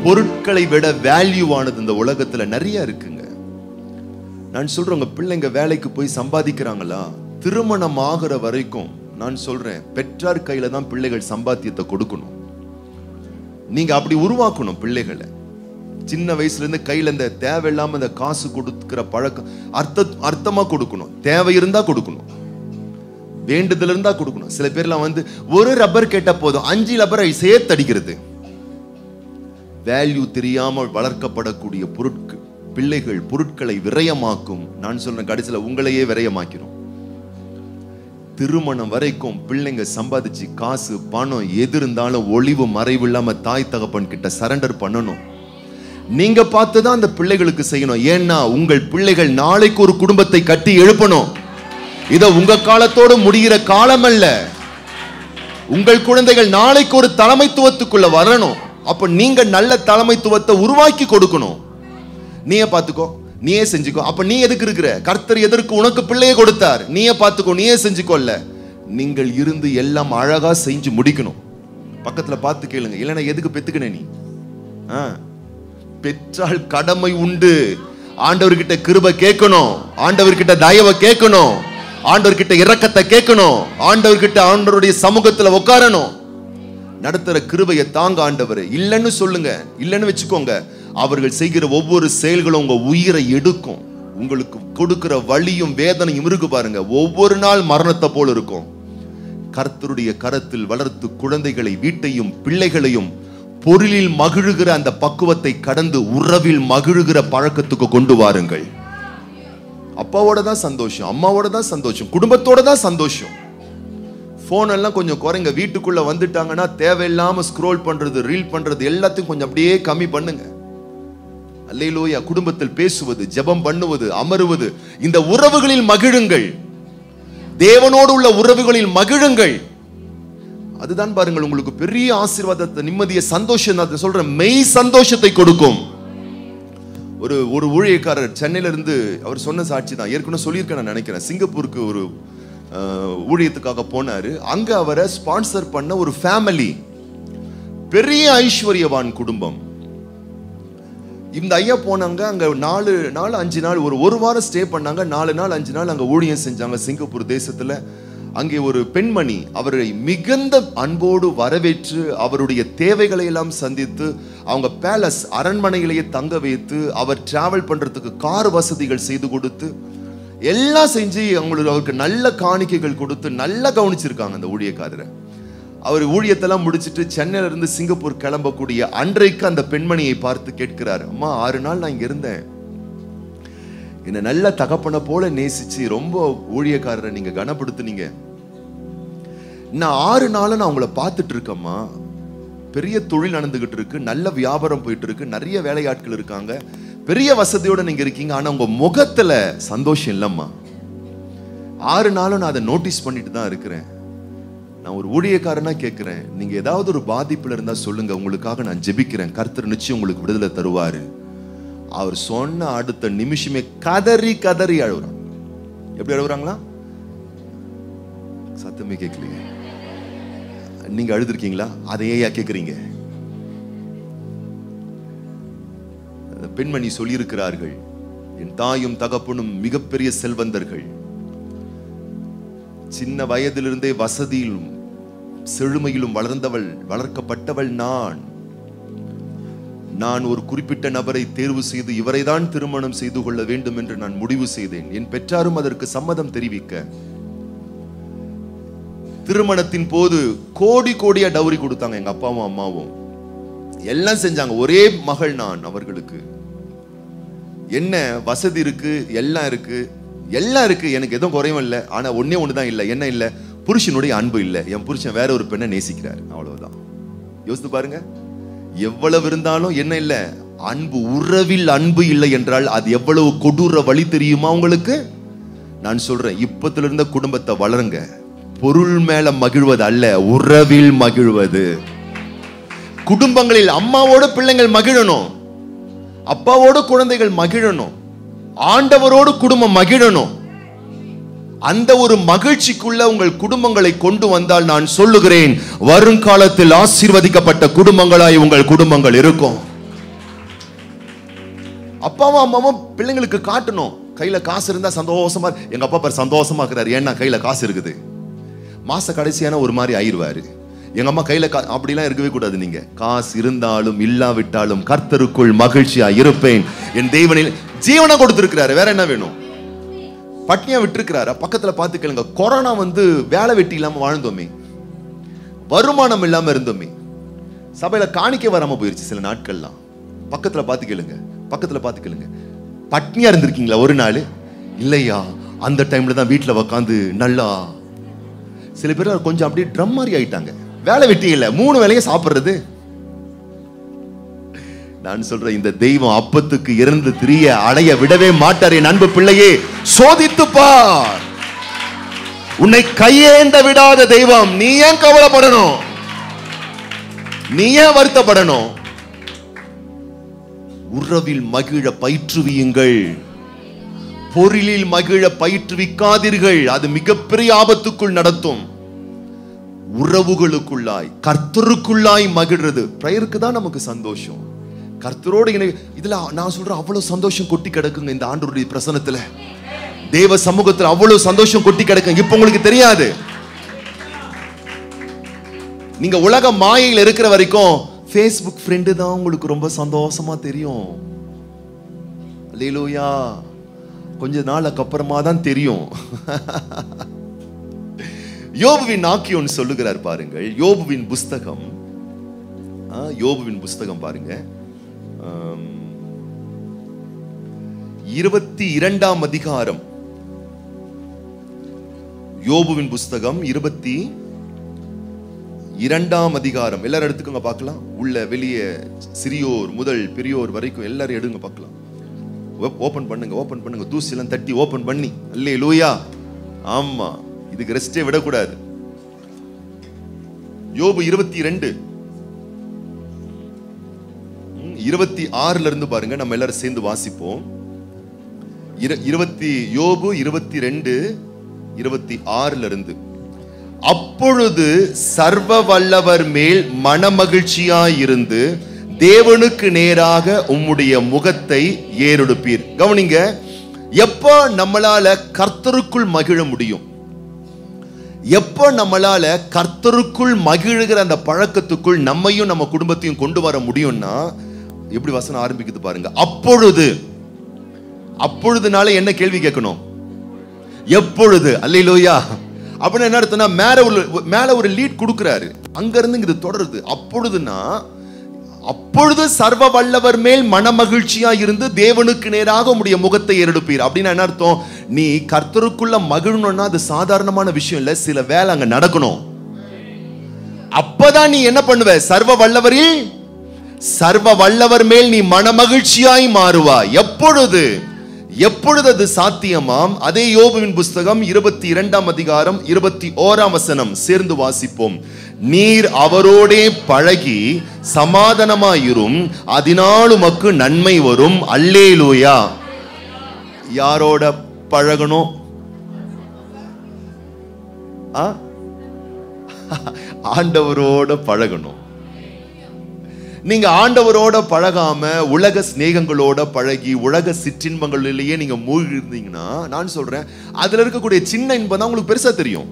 பொருட்களை விட வேல்யூவானது இந்த உலகத்துல நிறைய இருக்குங்க. நான் சொல்றேன், உங்க பிள்ளைங்க வேலைக்கு போய் சம்பாதிக்கிறாங்களா, திருமணம் ஆகிற வரைக்கும் நான் சொல்றேன், பெற்றார் கையில தான் பிள்ளைகள் சம்பாத்தியத்தை கொடுக்கணும். நீங்க அப்படி உருவாக்கணும் பிள்ளைகளை. சின்ன வயசுல இருந்து கையில இந்த தேவையில்லாம இந்த காசு கொடுக்கிற பழக்கம் அர்த்தமா கொடுக்கணும். தேவை இருந்தா கொடுக்கணும், வேண்டுதல் இருந்தா கொடுக்கணும். சில பேர்லாம் வந்து ஒரு ரப்பர் கேட்ட போதும் 5 ரப்பரை சேர்த்து அடிக்கிறது. வேல்யூ தெரியாமல் வளர்க்கப்படக்கூடிய பிள்ளைகள் பொருட்களை விரயமாக்கும். நான் சொல்றேன், கடைசியில உங்களையே விரயமாக்கிறோம். திருமணம் வரைக்கும் பிள்ளைங்க சம்பாதிச்சு காசு பணம் எது இருந்தாலும் ஒளிவு மறைவு இல்லாம தாய் தகப்பன் கிட்ட சரண்டர் பண்ணணும். நீங்க பார்த்துதான் அந்த பிள்ளைகளுக்கு செய்யணும். ஏன்னா உங்கள் பிள்ளைகள் நாளைக்கு ஒரு குடும்பத்தை கட்டி எழுப்பணும். இத உங்க காலத்தோடு முடிகிற காலம் அல்ல. உங்கள் குழந்தைகள் நாளைக்கு ஒரு தலைமைத்துவத்துக்குள்ள வரணும். அப்ப நீங்க நல்ல தலைமைத்துவத்தை உருவாக்கி கொடுக்கணும். நீயே பார்த்துக்கோ, நீயே செஞ்சுக்கோ. அப்ப நீ எதுக்கு இருக்கிற? கர்த்தர் எதற்கு உனக்கு பிள்ளையை கொடுத்தார்? நீயே பார்த்துக்கோ, நீயே செஞ்சுக்கோல்ல. நீங்கள் இருந்து எல்லாம் அழகா செஞ்சு முடிக்கணும். பக்கத்துல பார்த்து கேளுங்க, இல்லைன்னா எதுக்கு பெத்துக்கின நீ? பெற்றால் கடமை உண்டு. ஆண்டவர்கிட்ட கிருபை கேட்கணும், ஆண்டவர்கிட்ட தயவை கேட்கணும், ஆண்டவர்கிட்ட இரக்கத்தை கேட்கணும், ஆண்டவருடைய சமூகத்துல உட்காரணும். நடத்துற கிருபையை தாங்க ஆண்டவர். இல்லைன்னு சொல்லுங்க, இல்லைன்னு வச்சுக்கோங்க, அவர்கள் செய்கிற ஒவ்வொரு செயல்களும் உங்க உயிரை எடுக்கும். உங்களுக்கு கொடுக்கிற வலியும் வேதனையும் இருக்கு பாருங்க, ஒவ்வொரு நாள் மரணத்தை போல இருக்கும். கர்த்தருடைய கரத்தில் வளர்த்து குழந்தைகளை, வீட்டையும் பிள்ளைகளையும் பொருளில் மகிழுகிற அந்த பக்குவத்தை கடந்து உறவில் மகிழுகிற பழக்கத்துக்கு கொண்டு வாருங்கள். அப்பாவோட தான் சந்தோஷம், அம்மாவோட தான் சந்தோஷம், குடும்பத்தோட தான் சந்தோஷம். போன் எல்லாம் கொஞ்சம் குறைங்க. வீட்டுக்குள்ள வந்துட்டாங்கன்னா தேவையில்லாம ஸ்க்ரோல் பண்றது, ரீல் பண்றது எல்லாத்தையும் கொஞ்சம் அப்படியே கம்மி பண்ணுங்க. அல்லேலூயா. குடும்பத்தில் பேசுவது, ஜெபம் பண்ணுவது, அமருவது, இந்த உறவுகளில் மகிழுங்கள். தேவனோடு உள்ள உறவுகளில் மகிழுங்கள். அதுதான் பாருங்கள் உங்களுக்கு பெரிய ஆசீர்வாதத்தை, நிம்மதியை, சந்தோஷம். சொல்றேன், மெய் சந்தோஷத்தை கொடுக்கும். ஒரு ஊழியக்காரர் சென்னையில இருந்து அவர் சொன்ன சாட்சி தான், ஏற்கனவே சொல்லியிருக்கேன் நான் நினைக்கிறேன். சிங்கப்பூருக்கு ஒரு ஊழியத்துக்காக போனாரு. அங்க அவரை ஸ்பான்சர் பண்ண ஒரு ஃபேமிலி, பெரிய ஐஸ்வர்யவான் குடும்பம். இந்த ஐயா போனாங்க. அங்க 4 நாள் 5 நாள் ஒரு வாரம் ஸ்டே பண்ணாங்க. 4 நாள் 5 நாள் அங்க ஊழியம் செஞ்சாங்க சிங்கப்பூர் தேசத்துல. அங்கே ஒரு பெண்மணி அவரை மிகுந்த அன்போடு வரவேற்று அவருடைய தேவைகளை எல்லாம் சந்தித்து, அவங்க பேலஸ் அரண்மனையிலேயே தங்க வைத்து, அவர் டிராவல் பண்றதுக்கு கார் வசதிகள் செய்து கொடுத்து, எல்லாம் செஞ்சு அவருக்கு நல்ல காணிக்கைகள் கொடுத்து நல்லா கவனிச்சிருக்காங்க அந்த ஊழியக்காரரை. அவர் ஊழியத்தெல்லாம் முடிச்சுட்டு சென்னையில இருந்து சிங்கப்பூர் கிளம்பக்கூடிய அன்றைக்கு அந்த பெண்மணியை பார்த்து கேட்கிறார், அம்மா 6 நாள் நான் இங்க இருந்தேன், என்ன நல்ல தகப்பனை போல நேசிச்சு ரொம்ப ஊழியக்காரரை நீங்க கனப்படுத்துனீங்க. நான் 6 நாள் நான் உங்களை பார்த்துட்டு இருக்கேம்மா. பெரிய தொழில் நடந்துகிட்டு இருக்கு, நல்ல வியாபாரம் போயிட்டு இருக்கு, நிறைய வேலையாட்கள் இருக்காங்க, பெரிய வசதியோட நீங்க இருக்கீங்க. ஆனா உங்க முகத்துல சந்தோஷம் இல்லம்மா. 6 நாளும் நான் அதை நோட்டீஸ் பண்ணிட்டு தான் இருக்கிறேன். நான் ஒரு ஊழியக்காரனா கேட்கிறேன், நீங்க ஏதாவது ஒரு பாதிப்புல இருந்தா சொல்லுங்க, உங்களுக்காக நான் ஜெபிக்கிறேன், கர்த்தர் நிச்சயம் உங்களுக்கு விடுதலை தருவாரு. அவர் சொன்ன அடுத்த நிமிஷமே கதறி கதறி அழுகுறாங்க. எப்படி அழுகுறாங்களா? சத்தமே கேட்கலையே. நீங்க அழுதுருக்கீங்களா? அதையே கேட்கிறீங்க? பெண்மணி சொல்லியிருக்கிறார்கள், என் தாயும் தகப்பனும் மிகப்பெரிய செல்வந்தர்கள், சின்ன வயதிலிருந்தே வசதியிலும் செழுமையிலும் வளர்க்கப்பட்டவள் நான் ஒரு குறிப்பிட்ட நபரை தேர்வு செய்து இவரை தான் திருமணம் செய்து கொள்ள வேண்டும் என்று நான் முடிவு செய்தேன். என் பெற்றாரும் அதற்கு சம்மதம் தெரிவிக்க, திருமணத்தின் போது கோடி கோடியா டவுரி கொடுத்தாங்க எங்க அப்பாவும் அம்மாவும், எல்லாம் செஞ்சாங்க. ஒரே மகள் நான். அவர்களுக்கு என்ன வசதி இருக்கு, எல்லாம் இருக்கு, எனக்கு எதுவும் குறையும் இல்லை. ஆனா ஒன்னே ஒண்ணுதான் இல்லை. என்ன இல்லை? புருஷனுடைய அன்பு இல்லை. என் புருஷன் வேற ஒரு பெண்ணை நேசிக்கிறார், அவ்வளவுதான். யோசித்து பாருங்க, எவ்வளவு இருந்தாலும் என்ன இல்லை? அன்பு. உறவில் அன்பு இல்லை என்றால் அது எவ்வளவு கொடூர வழி தெரியுமா உங்களுக்கு? நான் சொல்றேன், இப்பத்துல இருந்த குடும்பத்தை வளருங்க. பொருள் மேல மகிழ்வது அல்ல, உறவில் மகிழ்வது. குடும்பங்களில் அம்மாவோட பிள்ளைகள் மகிழணும், அப்பாவோடு குழந்தைகள் மகிழணும், ஆண்டவரோடு குடும்பம் மகிழணும். அந்த ஒரு மகிழ்ச்சிக்குள்ள உங்கள் குடும்பங்களை கொண்டு வந்தால் நான் சொல்லுகிறேன், வருங்காலத்தில் ஆசீர்வதிக்கப்பட்ட குடும்பங்களாய் உங்கள் குடும்பங்கள் இருக்கும். அப்பாவும் அம்மாவும் பிள்ளைங்களுக்கு காட்டணும். கையில காசு இருந்தா சந்தோஷமா, எங்க அப்பா பாரு சந்தோஷமா இருக்கிறாரு, ஏன்னா கையில காசு இருக்குது. மாச கடைசியான ஒரு மாதிரி ஆயிடுவாரு. எங்க அம்மா கையில அப்படிலாம் இருக்கவே கூடாது. நீங்க காசு இருந்தாலும் இல்லாவிட்டாலும் கர்த்தருக்குள் மகிழ்ச்சியா இருப்பேன், என் தேவனில் ஜீவனை கொடுத்திருக்கிறாரு, வேற என்ன வேணும்? பட்னியா விட்டுருக்கிறாரா? பக்கத்துல பார்த்து கேளுங்க. கொரோனா வந்து வேலை வெட்டி இல்லாம வாழ்ந்தோமே, வருமானம் இல்லாம இருந்தோமே, சபையில காணிக்க வராம போயிருச்சு சில நாட்கள்லாம். பக்கத்துல பார்த்து கேளுங்க, பக்கத்துல பார்த்து கேளுங்க. பட்னியா இருந்திருக்கீங்களா ஒரு நாள்? இல்லையா? அந்த டைம்ல தான் வீட்டுல உட்காந்து நல்லா. சில பேர் கொஞ்சம் அப்படியே ட்ரம் மாதிரி ஆயிட்டாங்க. வேலை வெட்டி இல்ல, 3 வேளையும் சாப்பிடுறது. நான் சொல்றேன், இந்த தெய்வம் அப்பத்துக்கு இருந்து திரிய அடைய விடவே மாட்டார். என் அன்பு பிள்ளையே, சோதித்து பார். உன்னை கையேந்த விடாத தெய்வம். நீ ஏன் கவலைப்படணும்? நீ ஏன் வருத்தப்படணும்? உறவில் மகிழ பயிற்றுவியுங்கள், பொருளில் மகிழ பயிற்றுவிக்காதீர்கள். அது மிகப்பெரிய ஆபத்துக்குள் நடத்தும். உறவுகளுக்குள்ளாய் கர்த்தருக்குள்ளாய் மகிழ்றது. பிரயருக்கு தான் நமக்கு சந்தோஷம். கர்த்தரோடு இதுல நான் சொல்றேன், அவ்வளவு சந்தோஷம் கொட்டி கிடக்குங்க இந்த ஆண்டவருடைய பிரசன்னத்துல, தேவ சமூகத்துல அவ்வளவு சந்தோஷம் கொட்டி கிடக்குங்க. இப்ப உங்களுக்கு தெரியாது. நீங்க உலக மாயையில் இருக்கிற வரைக்கும் ஃபேஸ்புக் ஃப்ரெண்டு தான் உங்களுக்கு ரொம்ப சந்தோஷமா தெரியும். அல்லேலூயா. கொஞ்ச நாளுக்கு அப்புறமா தான் தெரியும். யோபுவின் ஆக்கியோன் சொல்லுகிறார் பாருங்கள். யோபுவின் புஸ்தகம், யோபுவின் புஸ்தகம் பாருங்க, 22ஆம் அதிகாரம். யோபுவின் புஸ்தகம் 22ஆம் அதிகாரம். எல்லாரும் எடுத்துக்கோங்க பார்க்கலாம். உள்ள வெளியே சிறியோர் முதல் பெரியோர் வரைக்கும் எல்லாரும் எடுங்க பார்க்கலாம். ஓபன் பண்ணுங்க, ஓபன் பண்ணுங்க. தூசி எல்லாம் தட்டி ஓபன் பண்ணி. அல்லேலூயா. ஆமா, இதுக்கு ரெஸ்டே விடக்கூடாது. யோபு 22 26 இருந்து பாருங்க, நம்ம எல்லாரும் சேர்ந்து வாசிப்போம். யோபு 22 26 இருந்து. அப்பொழுது சர்வ வல்லவர் மேல் மனமகிழ்ச்சியாயிருந்து தேவனுக்கு நேராக உம்முடைய முகத்தை ஏறெடுப்பீர். கவனிங்க, எப்ப நம்மளால கர்த்தருக்குள் மகிழ முடியும், எப்ப நம்மளால கர்த்தருக்குள் மகிழுகிற அந்த பழக்கத்துக்குள் நம்மையும் நம்ம குடும்பத்தையும் கொண்டு வர முடியும்னா, எப்படி வசனம் ஆரம்பிக்குது பாருங்க. அப்பொழுது. அப்பொழுதுனால என்ன கேள்வி கேட்கணும்? எப்பொழுது. அல்லேலூயா. அப்படின்னு என்ன அர்த்தம்னா, மேல ஒரு லீட் கொடுக்கிறாரு, அங்க இருந்து இது தொடருது. அப்பொழுதுனா, அப்பொழுது சர்வ வல்லவர் மேல் மனமகிழ்ச்சியா இருந்து தேவனுக்கு நேராக உம்முடைய முகத்தை ஏறெடுப்பீர். அப்படின்னா என்ன அர்த்தம்? நீ கர்த்தருக்குள்ள மகிழணும்னா அது சாதாரணமான விஷயம் இல்ல, சில வேலை அங்க நடக்கணும். அப்பதான் நீ என்ன பண்ணுவ? சர்வ வல்லவர் மேல் நீ மனமகிழ்ச்சியாய் மாறுவாய். எப்பொழுது? எப்பொழுது அது சாத்தியமாம்? அதே யோபுவின் புஸ்தகம் 22ஆம் அதிகாரம் 21ஆம் வசனம் சேர்ந்து வாசிப்போம். நீர் அவரோடே பழகி சமாதானமாயிரும், அதனால் உமக்கு நன்மை வரும். அல்லேலூயா. யாரோட பழகணும்? ஆண்டவரோட பழகணும். நீங்க ஆண்டவரோட பழகாம உலக சிநேகங்களோட பழகி உலக சிற்றின்பங்களிலேயே நீங்க மூழ்கி இருந்தீங்கன்னா, நான் சொல்றேன், அதுல இருக்கக்கூடிய சின்ன இன்பம் தான் உங்களுக்கு பெருசா தெரியும்.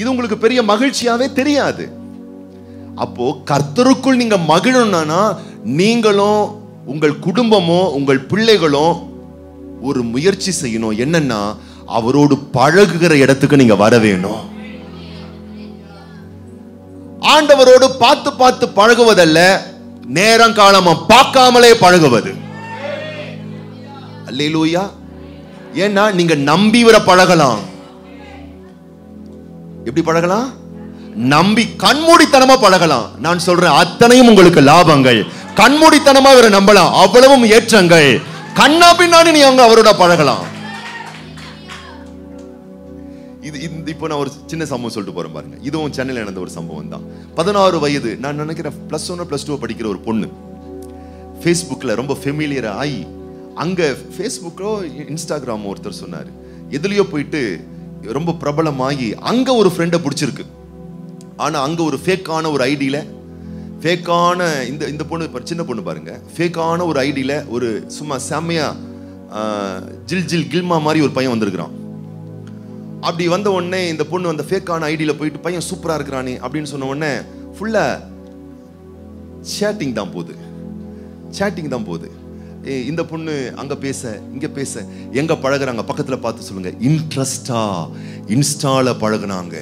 இது உங்களுக்கு பெரிய மகிழ்ச்சியாவே தெரியாது. அப்போ கர்த்தருக்குள் நீங்க மகிழணும்னா, நீங்களும் உங்கள் குடும்பமும் உங்கள் பிள்ளைகளும் ஒரு முயற்சி செய்யணும். என்னன்னா, அவரோடு பழகுகிற இடத்துக்கு நீங்க வர வேணும். ஆண்டவரோடு பார்த்து பார்த்து பழகுவதல்ல, நேரம் காலமா பார்க்காமலே பழகுவது. அல்லேலூயா. ஏன்னா நீங்க நம்பி வர பழகலாம். எப்படி பழகலாம்? நம்பி கண்மூடித்தனமா பழகலாம். நான் சொல்றேன், அத்தனையும் உங்களுக்கு லாபங்கள். கண்மூடித்தனமா வர நம்பலாம், அவ்வளவும் ஏற்றங்கள். கண்ணா பின்னாடி நீ அவங்க அவரோட பழகலாம். இப்போ நான் ஒரு சின்ன சம்பவம் சொல்லிட்டு போறேன் பாருங்க. இதுவும் சென்னையில் நடந்த ஒரு சம்பவம் தான். 16 வயது, நான் நினைக்கிறேன் +1 +2 படிக்கிற ஒரு பொண்ணு ஃபேஸ்புக்கில் ரொம்ப ஃபெமிலியர் ஆகி, அங்க ஃபேஸ்புக்கோ இன்ஸ்டாகிராமோ ஒருத்தர் சொன்னார், எதுலையோ போயிட்டு ரொம்ப பிரபலமாகி அங்க ஒரு ஃப்ரெண்டை பிடிச்சிருக்கு. ஆனா அங்க ஒரு ஃபேக்கான ஒரு ஐடியில ஃபேக்கான இந்த பொண்ணு, சின்ன பொண்ணு பாருங்க, ஃபேக்கான ஒரு ஐடியில ஒரு சும்மா செம்மையா ஜில் கில்மா மாதிரி ஒரு பையன் வந்திருக்கிறான். அப்படி வந்த உடனே இந்த பொண்ணு அந்த ஃபேக்கான ஐடியில போயிட்டு பையன் சூப்பரா இருக்கிறானே அப்படின்னு சொன்ன உடனே ஃபுல்லா சேட்டிங் தான் போகுது. இந்த பொண்ணு அங்க பேச இங்க பேச, எங்க பழகுறாங்க பக்கத்துல பார்த்து சொல்லுங்க, இன்ட்ரஸ்டா இன்ஸ்டால பழகுனாங்க.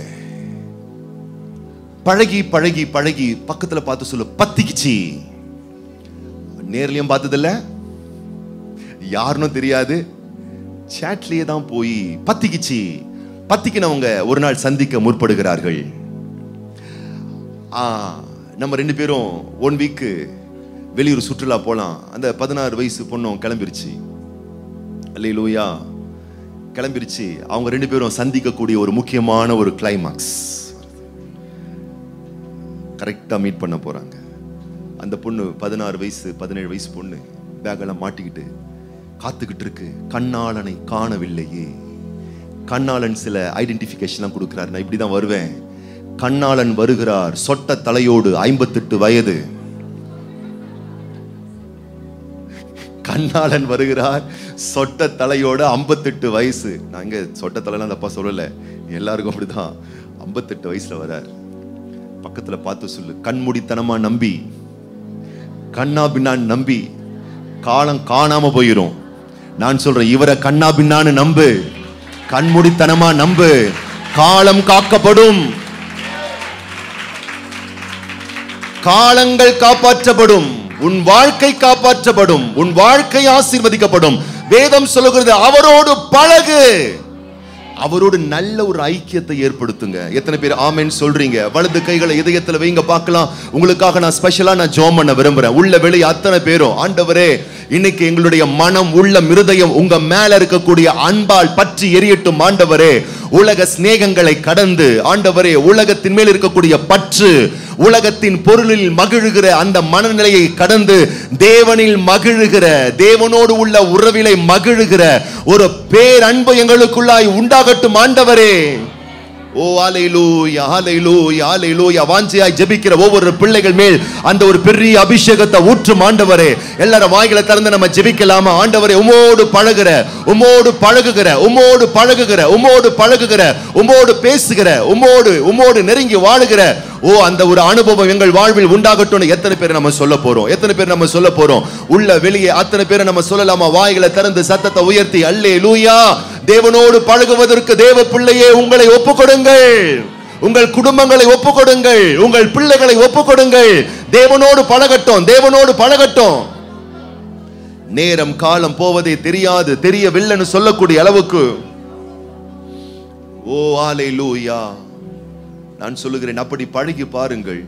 பழகி பழகி பழகி பக்கத்துல பார்த்து சொல்லு, பத்திக்குச்சு. நேர்லயும் பார்த்ததில்ல, யாருன்னு தெரியாது, சேட்லயே தான் போய் பத்திக்குச்சு. பத்திக்கினவங்க ஒரு நாள் சந்திக்க முற்படுகிறார்கள். நம்ம 2 பேரும் 1 வீக் வெளியூர் சுற்றுலா போலாம். அந்த 16 வயசு பொண்ணும் கிளம்பிருச்சு. அல்லேலூயா, கிளம்பிருச்சு. அவங்க 2 பேரும் சந்திக்கக்கூடிய ஒரு முக்கியமான ஒரு கிளைமாக்ஸ் கரெக்டா மீட் பண்ண போறாங்க. அந்த பொண்ணு 16 வயசு 17 வயசு பொண்ணு பேக்கெல்லாம் மாட்டிக்கிட்டு காத்துக்கிட்டு இருக்கு. கண்ணாளனை காணவில்லையே. கண்ணாளன் சில ஐடென்டிஃபிகேஷன் கொடுக்கிறார். நான் இப்படிதான் வருவேன். கண்ணாளன் வருகிறார், சொட்ட தலையோடு, 58 வயது. கண்ணாளன் வருகிறார், சொட்ட தலையோட, 58 வயசு. நான் இங்க சொட்ட தலைலாம் தப்பா சொல்லல, எல்லாருக்கும் அப்படிதான். 58 வயசுல வரார். பக்கத்துல பார்த்து சொல்லு, கண்மூடித்தனமா நம்பி, கண்ணா பின்னான்னு நம்பி காலம் காணாம போயிரும். நான் சொல்றேன், இவரை கண்ணா பின்னான்னு நம்பு, கண்மூடித்தனமா நம்பு, காலம் காக்கப்படும், காலங்கள் காப்பாற்றப்படும், உன் வாழ்க்கை காப்பாற்றப்படும், உன் வாழ்க்கை ஆசீர்வதிக்கப்படும். வேதம் சொல்லுகிறது, அவரோடு பழகு, அவரோடு நல்ல ஒரு ஐக்கியத்தை ஏற்படுத்துங்க. எத்தனை பேர் ஆமென் சொல்றீங்க? வலது கைகளை இதயத்துல வைங்க பார்க்கலாம். உங்களுக்காக நான் ஸ்பெஷலா ஜெபம் பண்ண விரும்புறேன். உள்ள வெளியே அத்தனை பேரும், ஆண்டவரே இன்னைக்கு எங்களுடைய மனம், உள்ள இருதயம் உங்க மேல இருக்கக்கூடிய அன்பால் பற்றி எரியட்டும். ஆண்டவரே, உலக சிநேகங்களை கடந்து, ஆண்டவரே உலகத்தின் மேல் இருக்கக்கூடிய பற்று, உலகத்தின் பொருளில் மகிழுகிற அந்த மனநிலையை கடந்து தேவனில் மகிழுகிற, தேவனோடு உள்ள உறவிலை மகிழுகிற ஒரு பேரன்பு எங்களுக்குள்ளாய் உண்டாகட்டும் ஆண்டவரே. ஓ ஹல்லேலூயா, ஹல்லேலூயா, ஹல்லேலூயா. வாஞ்சியாய் ஜெபிக்கிற ஒவ்வொரு பிள்ளைகள் மேல் அந்த ஒரு பெரிய அபிஷேகத்தை ஊற்றும் ஆண்டவரே. எல்லாரும் வாய்களை திறந்து நம்ம ஜெபிக்கலாமா? ஆண்டவரே, உம்மோடு பழகுற, உம்மோடு பழகுகிற, உம்மோடு பழகுகிற, உம்மோடு பழகுகிற, உம்மோடு பேசுகிற, உம்மோடு நெருங்கி வாழுகிற அந்த ஒரு அனுபவம் எங்கள் வாழ்வில் உண்டாகட்டும். எத்தனை பேர் நம்ம சொல்ல போறோம்? உள்ள வெளியே அத்தனை பேரை நம்ம சொல்லலாமா? வாய்களை திறந்து சத்தத்தை உயர்த்தி அல்லேலூயா. தேவனோடு பழகுவதற்கு தேவ பிள்ளையே உங்களை ஒப்புக்கொடுங்கள், உங்கள் குடும்பங்களை ஒப்புக்கொடுங்கள், உங்கள் பிள்ளைகளை ஒப்புக்கொடுங்கள். தேவனோடு பழகட்டும், தேவனோடு பழகட்டும். நேரம் காலம் போவதே தெரியாது, தெரியவில்லைன்னு சொல்லக்கூடிய அளவுக்கு. ஓ ஹல்லேலூயா. நான் சொல்லுகிறேன், அப்படி பழகி பாருங்கள்.